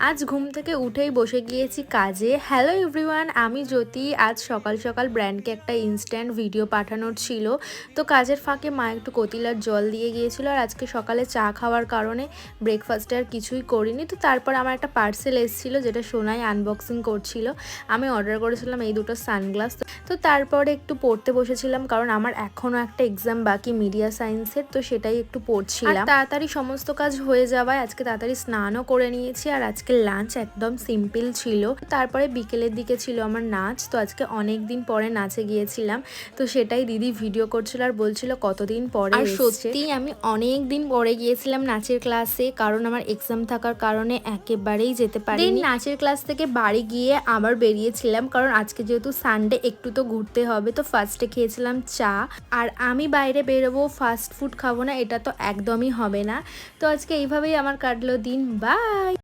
আজ ঘুম থেকে উঠেই বসে গিয়েছি কাজে। হ্যালো এভরিওয়ান, আমি জ্যোতি। আজ সকাল সকাল ব্র্যান্ডকে একটা ইনস্ট্যান্ট ভিডিও পাঠানোর ছিল, তো কাজের ফাঁকে মা একটু কতিলার জল দিয়ে গিয়েছিল। আর আজকে সকালে চা খাওয়ার কারণে ব্রেকফাস্টে আর কিছুই করিনি। তো তারপর আমার একটা পার্সেল এসেছিল, যেটা সোনাই আনবক্সিং করছিল। আমি অর্ডার করেছিলাম এই দুটো সানগ্লাস। তো তারপরে একটু পড়তে বসেছিলাম, কারণ আমার এখনও একটা এক্সাম বাকি মিডিয়া সায়েন্সের, তো সেটাই একটু পড়ছিলাম। তাড়াতাড়ি সমস্ত কাজ হয়ে যাওয়ায় আজকে তাড়াতাড়ি স্নানও করে নিয়েছি। আর আজকে লাঞ্চ একদম সিম্পল ছিল। তারপরে বিকেলের দিকে ছিল আমার নাচ। তো আজকে অনেক দিন পরে নাচে গিয়েছিলাম, তো সেটাই দিদি ভিডিও করছিল আর বলছিল কতদিন পরে। আর সত্যি আমি অনেক দিন পরে গিয়েছিলাম নাচের ক্লাসে, কারণ আমার এক্সাম থাকার কারণে একেবারেই যেতে পারিনি। নাচের ক্লাস থেকে বাড়ি গিয়ে আবার বেরিয়েছিলাম, কারণ আজকে যেহেতু সানডে একটু তো ঘুরতে হবে। তো ফার্স্টে খেয়েছিলাম চা। আর আমি বাইরে বেরোবো, ফাস্ট ফুড খাবো না, এটা তো একদমই হবে না। তো আজকে এইভাবেই আমার কাটলো দিন। বাই।